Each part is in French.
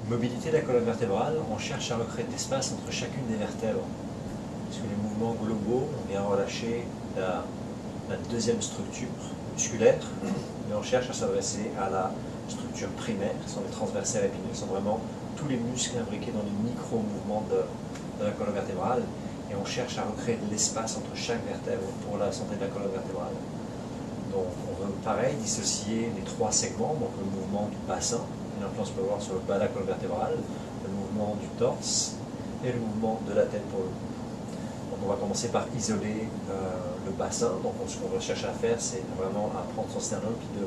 Mobilité de la colonne vertébrale, on cherche à recréer de l'espace entre chacune des vertèbres. Parce que les mouvements globaux, on vient relâcher la deuxième structure musculaire, mais on cherche à s'adresser à la structure primaire, qui sont les transversales épineux, qui sont vraiment tous les muscles imbriqués dans les micro-mouvements de la colonne vertébrale, et on cherche à recréer de l'espace entre chaque vertèbre pour la santé de la colonne vertébrale. Donc on veut pareil dissocier les trois segments, donc le mouvement du bassin, une influence peut avoir sur le bas de la colonne vertébrale, le mouvement du torse et le mouvement de la tête pour le cou. Donc on va commencer par isoler le bassin. Donc ce qu'on recherche à faire, c'est vraiment à prendre son sternum puis de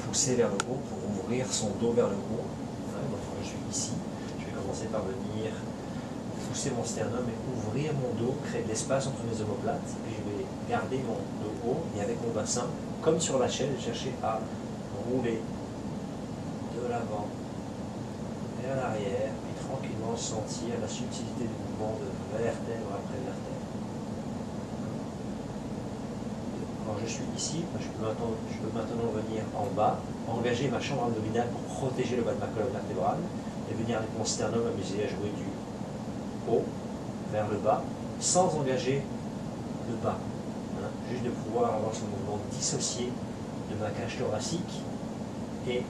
pousser vers le haut pour ouvrir son dos vers le haut. Donc je suis ici, je vais commencer par venir pousser mon sternum et ouvrir mon dos, créer de l'espace entre mes omoplates, puis je vais garder mon dos haut et avec mon bassin, comme sur la chaîne, chercher à rouler de l'avant vers l'arrière, puis tranquillement sentir la subtilité du mouvement de vertèbre après vertèbre. Quand je suis ici, je peux maintenant venir en bas, engager ma chambre abdominale pour protéger le bas de ma colonne vertébrale et venir avec mon sternum amuser à jouer du haut vers le bas sans engager le bas. Juste de pouvoir avoir ce mouvement dissocié de ma cage thoracique et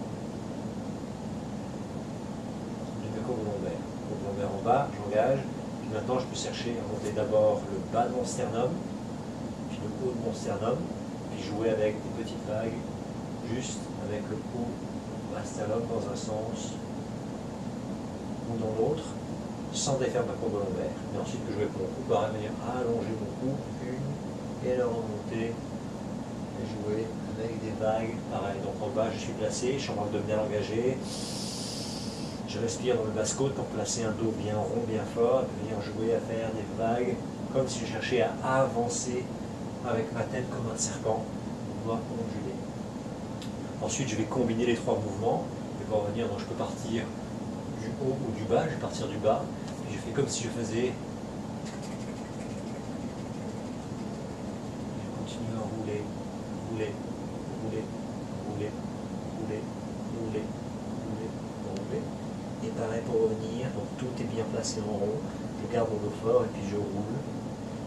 côte lombaire. Côte lombaire en bas, j'engage. Puis maintenant, je peux chercher à monter d'abord le bas de mon sternum, puis le haut de mon sternum, puis jouer avec des petites vagues, juste avec le haut de mon sternum dans un sens ou dans l'autre, sans défaire ma courbe lombaire. Et ensuite, que je vais avec mon cou, pareil, venir allonger mon cou, une, et la remonter, et jouer avec des vagues, pareil. Donc en bas, je suis placé, chambre abdominale engagée. Je respire dans le basse-côte pour placer un dos bien rond, bien fort, et venir jouer à faire des vagues, comme si je cherchais à avancer avec ma tête comme un serpent, on doit onduler. Ensuite, je vais combiner les trois mouvements, et pour revenir, donc je peux partir du haut ou du bas, je vais partir du bas, puis je fais comme si je faisais... Je continue à rouler, rouler, rouler, rouler, rouler, rouler, rouler, rouler. Et pareil pour revenir, donc tout est bien placé en rond, je garde mon dos fort et puis je roule,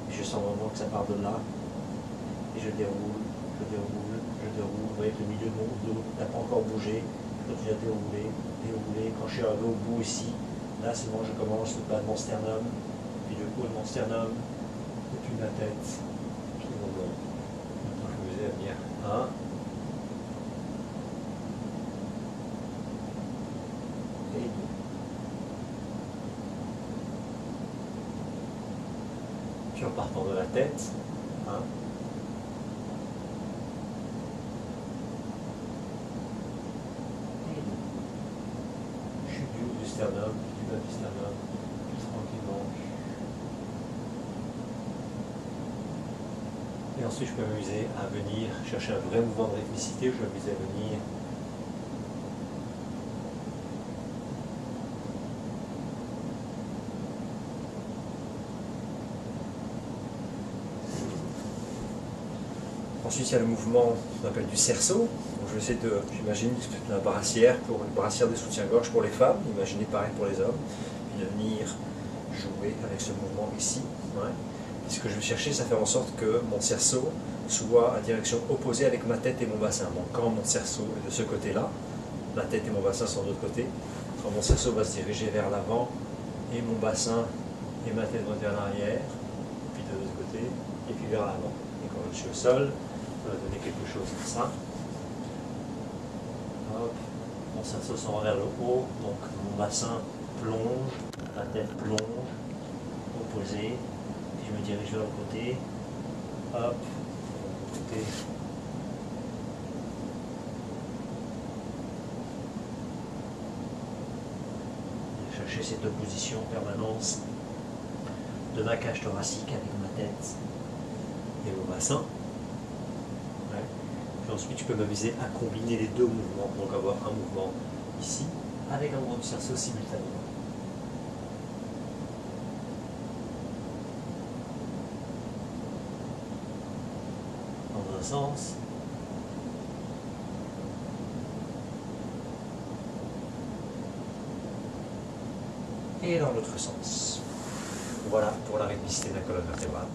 et je sens vraiment que ça part de là, et je déroule, je déroule, je déroule, vous voyez que le milieu de mon dos n'a pas encore bougé, je continue à dérouler, dérouler, quand je suis arrivé au bout ici, là c'est bon, je commence le bas de mon sternum, puis le haut de mon sternum, et puis ma tête, puis mon dos. Maintenant je vais vous à venir, 1, et 2. Puis en partant de la tête, 1, et 2. Chute du haut du sternum, du bas du sternum, puis tranquillement. Et ensuite je peux m'amuser à venir chercher un vrai mouvement de rythmicité, je vais m'amuser à venir Ensuite, il y a le mouvement qu'on appelle du cerceau. Donc, je vais essayer de, j'imagine, la brassière, pour une brassière de soutien-gorge pour les femmes, imaginez pareil pour les hommes, puis de venir jouer avec ce mouvement ici. Ouais. Et ce que je vais chercher, c'est faire en sorte que mon cerceau soit à direction opposée avec ma tête et mon bassin. Donc quand mon cerceau est de ce côté-là, ma tête et mon bassin sont de l'autre côté, quand mon cerceau va se diriger vers l'avant, et mon bassin et ma tête vont vers l'arrière, puis de l'autre côté, et puis vers l'avant. Et quand je suis au sol, on va donner quelque chose comme ça. Hop. Mon cerceau s'en va vers le haut, donc mon bassin plonge, la tête plonge, opposée, puis je me dirige vers le côté, hop, côté. Chercher cette opposition en permanence de ma cage thoracique avec ma tête et mon bassin. Ouais. Puis ensuite, je peux m'amuser à combiner les deux mouvements, donc avoir un mouvement ici avec un mouvement du cerceau simultanément. Dans un sens. et dans l'autre sens. Voilà pour la rythmicité de la colonne vertébrale.